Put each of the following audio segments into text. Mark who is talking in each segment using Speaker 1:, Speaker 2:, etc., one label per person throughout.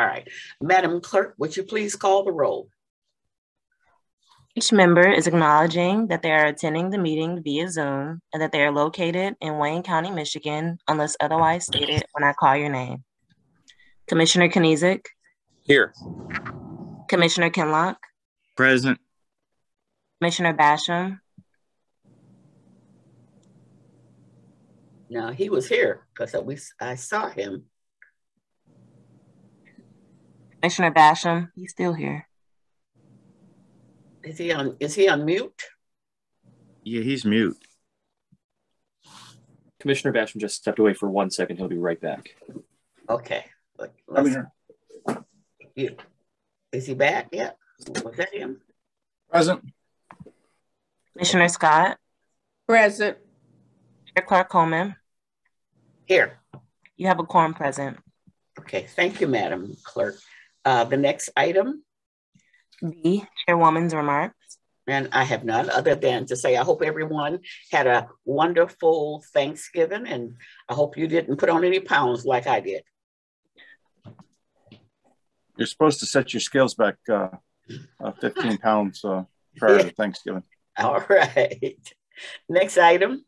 Speaker 1: All right. Madam Clerk, would you please call the roll?
Speaker 2: Each member is acknowledging that they are attending the meeting via Zoom and that they are located in Wayne County, Michigan, unless otherwise stated when I call your name. Commissioner Kniezek.
Speaker 3: Here.
Speaker 2: Commissioner Kinlock.
Speaker 3: Present.
Speaker 2: Commissioner Basham.
Speaker 1: No, he was here because I saw him.
Speaker 2: Commissioner Basham, he's still here.
Speaker 1: Is he on mute?
Speaker 3: Yeah, he's mute.
Speaker 4: Commissioner Basham just stepped away for 1 second. He'll be right back.
Speaker 1: Okay. Is he back yet? Was that him?
Speaker 3: Present.
Speaker 2: Commissioner Scott.
Speaker 5: Present.
Speaker 2: Chair Clark Coleman.
Speaker 1: Here.
Speaker 2: You have a quorum present.
Speaker 1: Okay, thank you, Madam Clerk. The next item.
Speaker 2: B, Chairwoman's remarks.
Speaker 1: And I have none other than to say I hope everyone had a wonderful Thanksgiving, and I hope you didn't put on any pounds like I did.
Speaker 3: You're supposed to set your scales back 15 pounds prior to Thanksgiving.
Speaker 1: All right. Next item.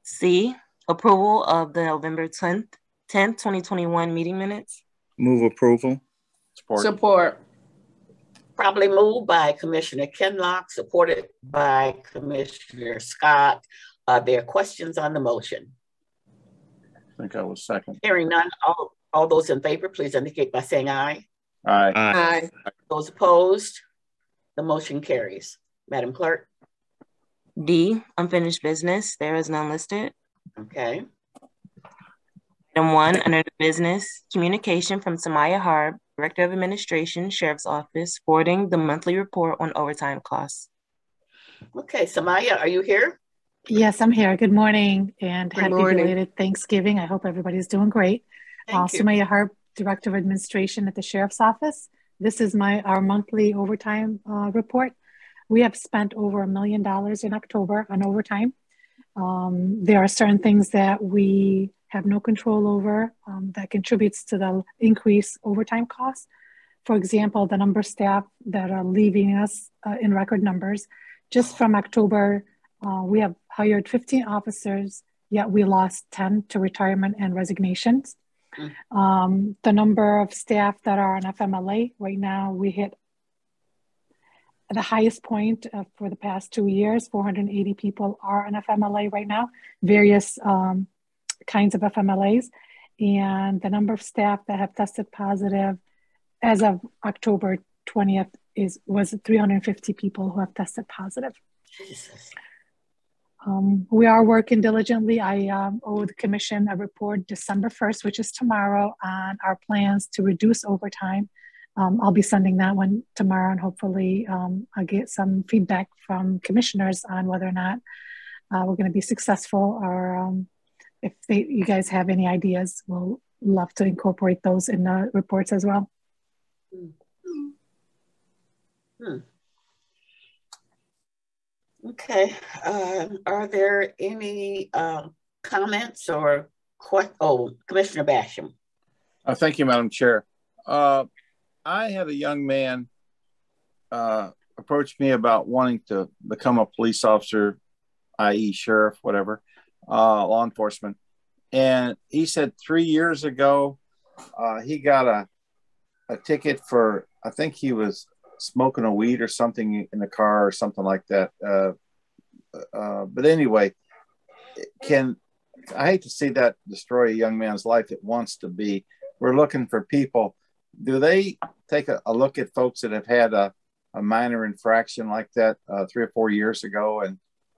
Speaker 2: C, approval of the November 10th, 2021 meeting minutes.
Speaker 3: Move approval.
Speaker 5: Support.
Speaker 1: Probably moved by Commissioner Kinlock, supported by Commissioner Scott. Are there questions on the motion?
Speaker 3: I think I was second.
Speaker 1: Hearing none, all those in favor, please indicate by saying aye.
Speaker 3: Aye.
Speaker 5: Aye.
Speaker 1: Those opposed, the motion carries. Madam Clerk.
Speaker 2: D, unfinished business. There is none listed.
Speaker 1: Okay.
Speaker 2: Item 1, under the business, communication from Samaya Harb, Director of Administration, Sheriff's Office, forwarding the monthly report on overtime costs.
Speaker 1: Okay, Samaya, are you here?
Speaker 6: Yes, I'm here. Good morning and
Speaker 5: Good
Speaker 6: happy
Speaker 5: morning.
Speaker 6: belated Thanksgiving. I hope everybody's doing great.
Speaker 1: Thank you.
Speaker 6: Samaya Harp, Director of Administration at the Sheriff's Office. This is our monthly overtime report. We have spent over $1 million in October on overtime. There are certain things that we have no control over that contributes to the increased overtime costs. For example, the number of staff that are leaving us in record numbers. Just from October, we have hired 15 officers, yet we lost 10 to retirement and resignations. The number of staff that are on FMLA, right now we hit the highest point for the past 2 years. 480 people are on FMLA right now, various kinds of FMLAs. And the number of staff that have tested positive as of October 20th was 350 people who have tested positive.
Speaker 1: Jesus.
Speaker 6: We are working diligently. I owe the commission a report December 1st, which is tomorrow, on our plans to reduce overtime. I'll be sending that one tomorrow, and hopefully I'll get some feedback from commissioners on whether or not we're going to be successful, or if you guys have any ideas, we'll love to incorporate those in the reports as well.
Speaker 1: Okay. Are there any comments or questions? Oh, Commissioner Basham.
Speaker 3: Thank you, Madam Chair. I had a young man approach me about wanting to become a police officer, i.e. sheriff, whatever, law enforcement. And he said 3 years ago, he got a ticket for, I think he was smoking a weed or something in the car or something like that. But anyway, I hate to see that destroy a young man's life. It wants to be. We're looking for people. Do they take a look at folks that have had a minor infraction like that 3 or 4 years ago?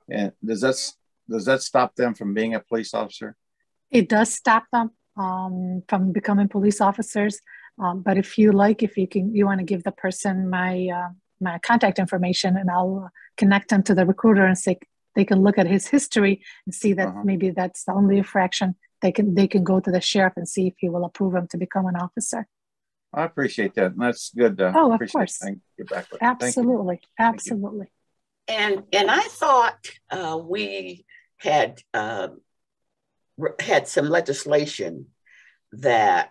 Speaker 3: And does that stop them from being a police officer?
Speaker 6: It does stop them from becoming police officers. But if you want to give the person my contact information, and I'll connect them to the recruiter and say they can look at his history and see that maybe that's the only infraction. They can go to the sheriff and see if he will approve him to become an officer.
Speaker 3: I appreciate that. And that's good.
Speaker 6: Of course.
Speaker 3: Get back with
Speaker 6: Absolutely. Absolutely.
Speaker 1: And I thought we had some legislation that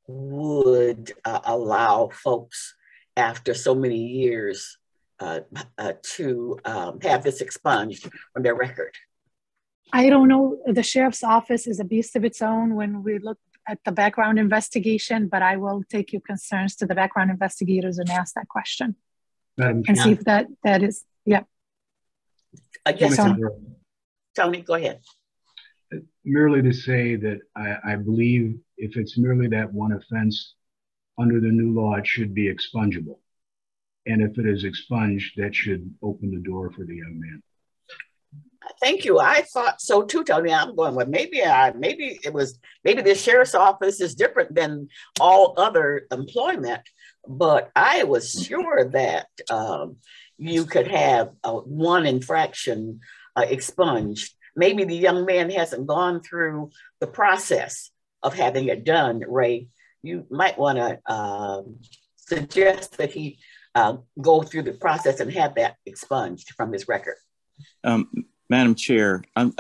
Speaker 1: would allow folks after so many years to have this expunged from their record?
Speaker 6: I don't know. The sheriff's office is a beast of its own when we look at the background investigation, but I will take your concerns to the background investigators and ask that question.
Speaker 7: Madam
Speaker 6: and
Speaker 7: Chair.
Speaker 6: see if that is, yeah.
Speaker 1: Yes,
Speaker 6: Tony.
Speaker 1: Tony, go ahead.
Speaker 7: Merely to say that I believe if it's merely that one offense under the new law, it should be expungible. And if it is expunged, that should open the door for the young man.
Speaker 1: Thank you. I thought so too, Tony. I'm going, well, maybe the sheriff's office is different than all other employment, but I was sure that you could have one infraction expunged. Maybe the young man hasn't gone through the process of having it done, Ray. You might want to suggest that he go through the process and have that expunged from his record.
Speaker 3: Madam Chair, I'm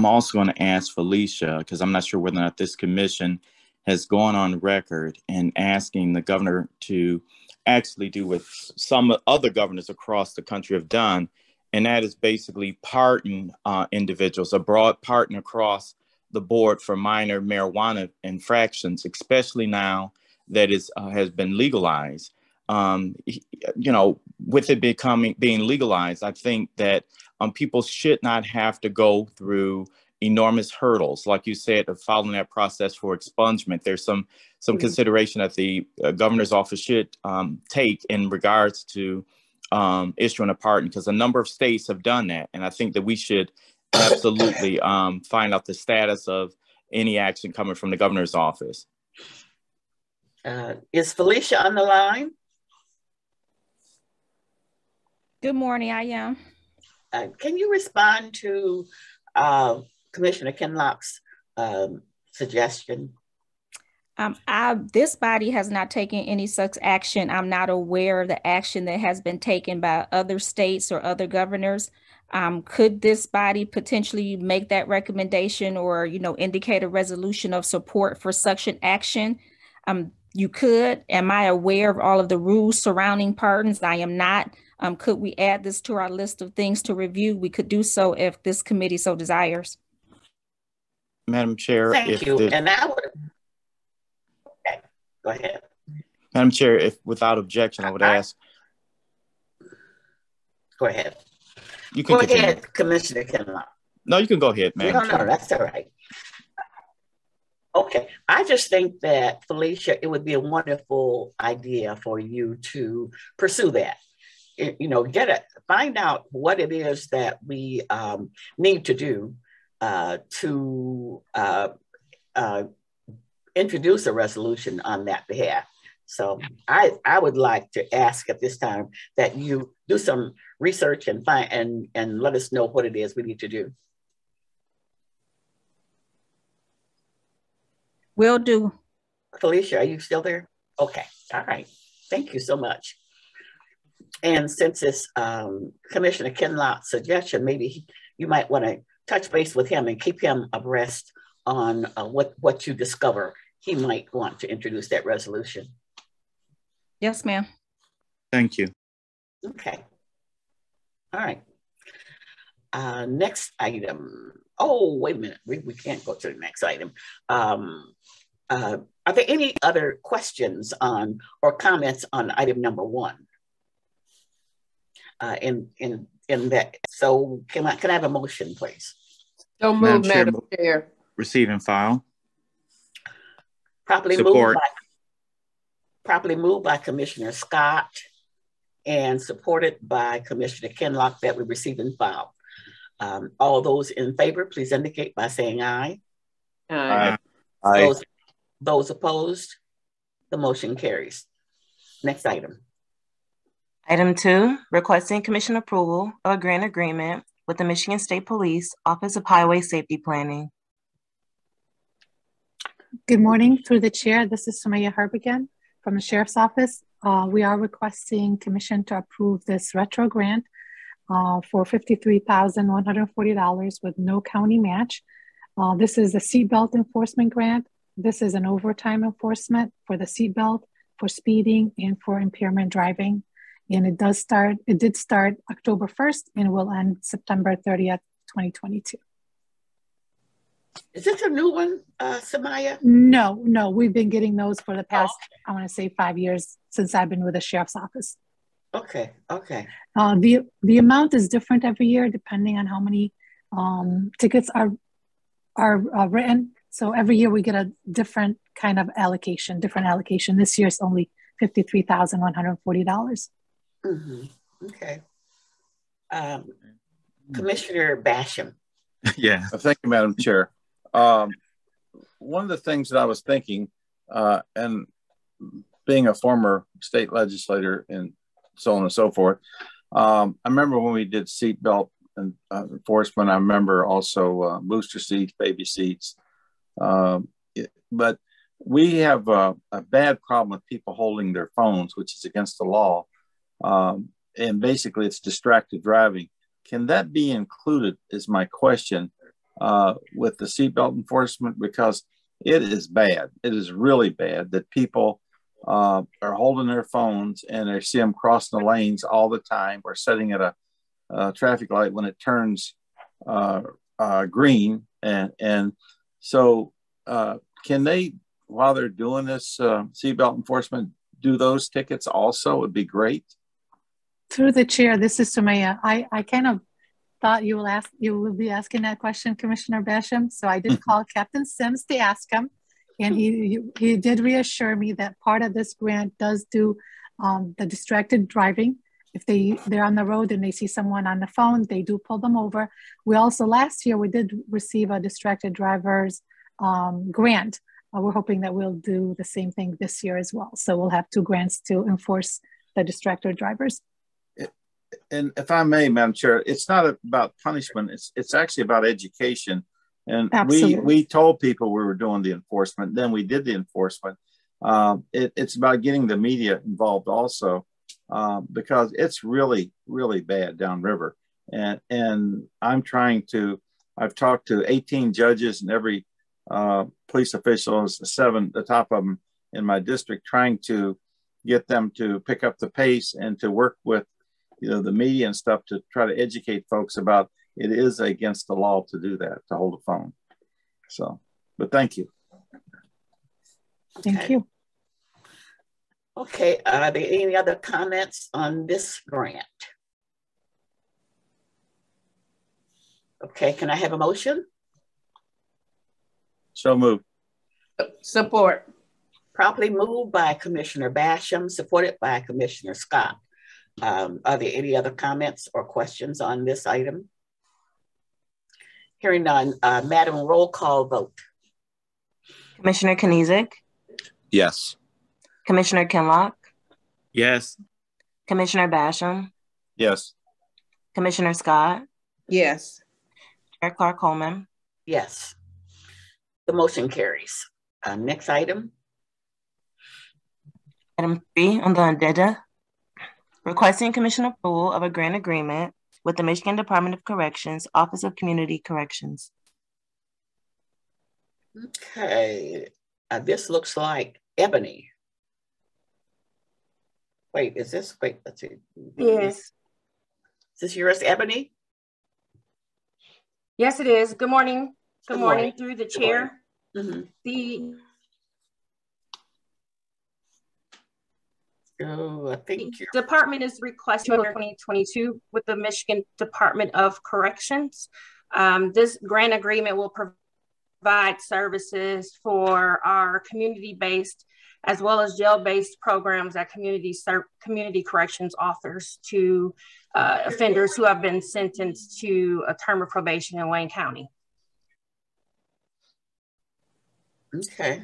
Speaker 3: also going to ask Felicia, because I'm not sure whether or not this commission has gone on record and asking the governor to actually do what some other governors across the country have done, and that is basically pardon individuals, a broad pardon across the board for minor marijuana infractions, especially now that has been legalized. With it being legalized, I think that people should not have to go through enormous hurdles, like you said, of following that process for expungement. There's some consideration that the governor's office should take in regards to issuing a pardon, because a number of states have done that, and I think that we should absolutely find out the status of any action coming from the governor's office.
Speaker 1: Is Felicia on the line?
Speaker 8: Good morning, I am.
Speaker 1: Can you respond to Commissioner Kinlock's suggestion?
Speaker 8: This body has not taken any such action. I'm not aware of the action that has been taken by other states or other governors. Could this body potentially make that recommendation or, indicate a resolution of support for such an action? You could. Am I aware of all of the rules surrounding pardons? I am not. Could we add this to our list of things to review? We could do so if this committee so desires.
Speaker 3: Madam Chair.
Speaker 1: Thank you. And I would. Okay, go ahead.
Speaker 3: Madam Chair, if without objection, I would ask.
Speaker 1: Go ahead.
Speaker 3: You can
Speaker 1: go
Speaker 3: continue.
Speaker 1: ahead, Commissioner Kinlock.
Speaker 3: No, you can go ahead, Madam Chair.
Speaker 1: No, that's all right. Okay, I just think that, Felicia, it would be a wonderful idea for you to pursue that. Find out what it is that we need to do to introduce a resolution on that behalf. So I would like to ask at this time that you do some research and and let us know what it is we need to do.
Speaker 8: Will do.
Speaker 1: Felicia, are you still there? Okay, all right. Thank you so much. And since it's Commissioner Kinlock's suggestion, maybe you might want to touch base with him and keep him abreast on what you discover. He might want to introduce that resolution.
Speaker 8: Yes, ma'am.
Speaker 3: Thank you.
Speaker 1: Okay. All right. Next item. Oh, wait a minute. We can't go to the next item. Are there any other questions on or comments on item number 1? In that, so can I have a motion, please?
Speaker 5: So moved, Madam Chair.
Speaker 3: Receive and file.
Speaker 1: Properly moved by Commissioner Scott and supported by Commissioner Kinlock that we receive and file. All those in favor, please indicate by saying aye.
Speaker 5: Aye.
Speaker 3: Aye.
Speaker 1: Those opposed, the motion carries. Next item.
Speaker 2: Item 2, requesting commission approval of a grant agreement with the Michigan State Police Office of Highway Safety Planning.
Speaker 6: Good morning, through the chair. This is Sumaya Harb again from the Sheriff's Office. We are requesting commission to approve this retro grant for $53,140 with no county match. This is a seatbelt enforcement grant This is an overtime enforcement for the seatbelt, for speeding, and for impairment driving. And it did start October 1st and will end September 30th, 2022.
Speaker 1: Is this a new one, Samaya?
Speaker 6: No, we've been getting those for the past, I want to say 5 years since I've been with the sheriff's office.
Speaker 1: Okay.
Speaker 6: The amount is different every year depending on how many tickets are written. So every year we get a different kind of allocation, This year it's only $53,140.
Speaker 1: Mm-hmm. Okay. Commissioner Basham.
Speaker 9: Yeah.
Speaker 3: Thank you, Madam Chair. One of the things that I was thinking, and being a former state legislator and so on and so forth, I remember when we did seatbelt and enforcement. I remember also booster seats, baby seats. But we have a bad problem with people holding their phones, which is against the law. And basically it's distracted driving. Can that be included is my question with the seatbelt enforcement, because it is bad. It is really bad that people are holding their phones and they see them crossing the lanes all the time, or sitting at a traffic light when it turns green. And so can they, while they're doing this seatbelt enforcement, do those tickets also? Would be great.
Speaker 6: Through the chair, this is Sumaya. I kind of thought you will be asking that question, Commissioner Basham. So I did call Captain Sims to ask him, and he did reassure me that part of this grant does do the distracted driving. If they're on the road and they see someone on the phone, they do pull them over. We also, last year, we did receive a distracted drivers grant. We're hoping that we'll do the same thing this year as well. So we'll have 2 grants to enforce the distracted drivers.
Speaker 3: And if I may, Madam Chair, it's not about punishment. It's actually about education. And we told people we were doing the enforcement. Then we did the enforcement. It's about getting the media involved also, because it's really, really bad downriver. And I've talked to 18 judges and every police official, the top of them in my district, trying to get them to pick up the pace and to work with the media and stuff to try to educate folks about it is against the law to do that, to hold a phone. So, but thank you.
Speaker 6: Thank you.
Speaker 1: Okay, are there any other comments on this grant? Okay, can I have a motion?
Speaker 3: So moved.
Speaker 5: Support.
Speaker 1: Properly moved by Commissioner Basham, supported by Commissioner Scott. Are there any other comments or questions on this item? Hearing none, Madam, roll call vote.
Speaker 2: Commissioner Kniezek?
Speaker 9: Yes.
Speaker 2: Commissioner Kinlock?
Speaker 9: Yes.
Speaker 2: Commissioner Basham?
Speaker 3: Yes.
Speaker 2: Commissioner Scott?
Speaker 5: Yes.
Speaker 2: Chair Clark-Coleman?
Speaker 1: Yes. The motion carries. Next item.
Speaker 2: Item 3 on the agenda. Requesting Commission approval of a grant agreement with the Michigan Department of Corrections, Office of Community Corrections.
Speaker 1: Okay, this looks like Ebony. Wait, let's see.
Speaker 10: Yes.
Speaker 1: Is this yours, Ebony?
Speaker 10: Yes, it is. Good morning.
Speaker 1: Good morning.
Speaker 10: Through the chair.
Speaker 1: Mm-hmm. I think
Speaker 10: The department is requesting 2022 with the Michigan Department of Corrections. This grant agreement will provide services for our community-based as well as jail-based programs that community corrections offers to offenders who have been sentenced to a term of probation in Wayne County.
Speaker 1: Okay.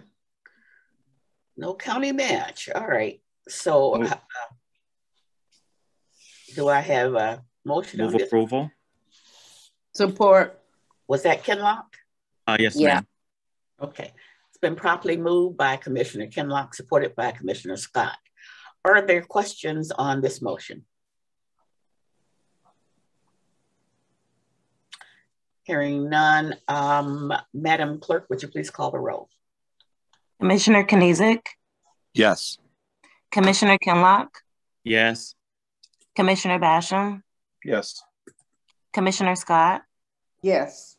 Speaker 1: No county match. All right. So do I have a motion?
Speaker 9: Move approval.
Speaker 5: Support.
Speaker 1: Was that Kinlock?
Speaker 9: Yes,
Speaker 5: Yeah.
Speaker 9: ma'am.
Speaker 1: Okay. It's been properly moved by Commissioner Kinlock, supported by Commissioner Scott. Are there questions on this motion? Hearing none. Madam Clerk, would you please call the roll?
Speaker 2: Commissioner Kniezek,
Speaker 9: Yes.
Speaker 2: Commissioner Kinlock,
Speaker 4: Yes.
Speaker 2: Commissioner Basham,
Speaker 3: Yes.
Speaker 2: Commissioner Scott,
Speaker 5: Yes.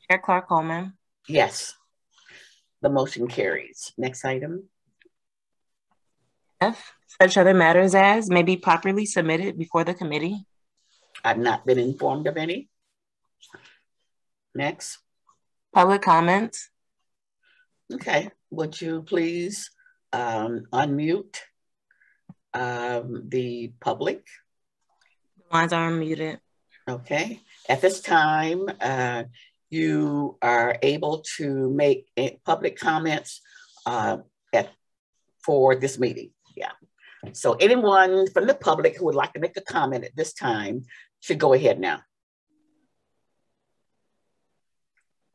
Speaker 2: Chair Clark Coleman.
Speaker 1: Yes. The motion carries. Next item.
Speaker 2: F, such other matters as may be properly submitted before the committee.
Speaker 1: I've not been informed of any. Next.
Speaker 2: Public comments.
Speaker 1: Okay. Would you please unmute the public?
Speaker 2: Lines are unmuted.
Speaker 1: Okay. At this time, you are able to make public comments for this meeting. Yeah. So anyone from the public who would like to make a comment at this time should go ahead now.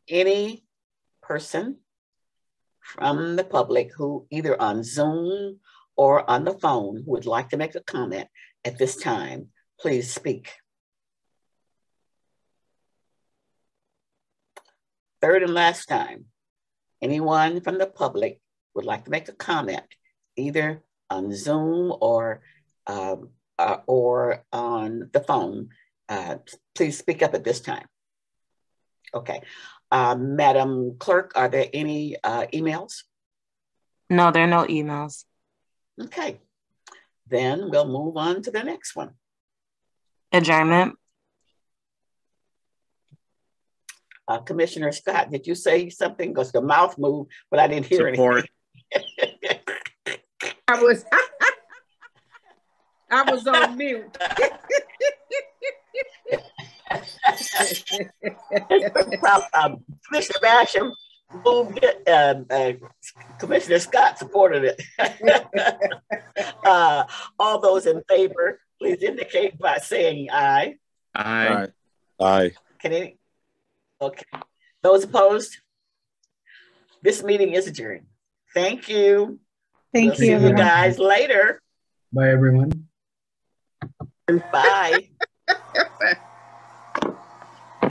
Speaker 1: Any person from the public who either on Zoom or on the phone who would like to make a comment at this time, please speak. Third and last time, anyone from the public would like to make a comment either on Zoom or on the phone, please speak up at this time. Okay. Madam Clerk, are there any emails?
Speaker 2: No, there are no emails.
Speaker 1: Okay. Then we'll move on to the next one.
Speaker 2: Adjournment.
Speaker 1: Commissioner Scott, did you say something? Because the mouth moved, but I didn't hear
Speaker 9: Support.
Speaker 1: anything.
Speaker 5: I was on mute.
Speaker 1: Commissioner Basham moved it. Commissioner Scott supported it. All those in favor, please indicate by saying aye.
Speaker 9: Aye.
Speaker 3: Aye.
Speaker 1: Can any? Okay. Those opposed? This meeting is adjourned. Thank you.
Speaker 6: Thank
Speaker 1: We'll see
Speaker 6: you, everyone.
Speaker 1: you guys later.
Speaker 7: Bye, everyone.
Speaker 1: Bye.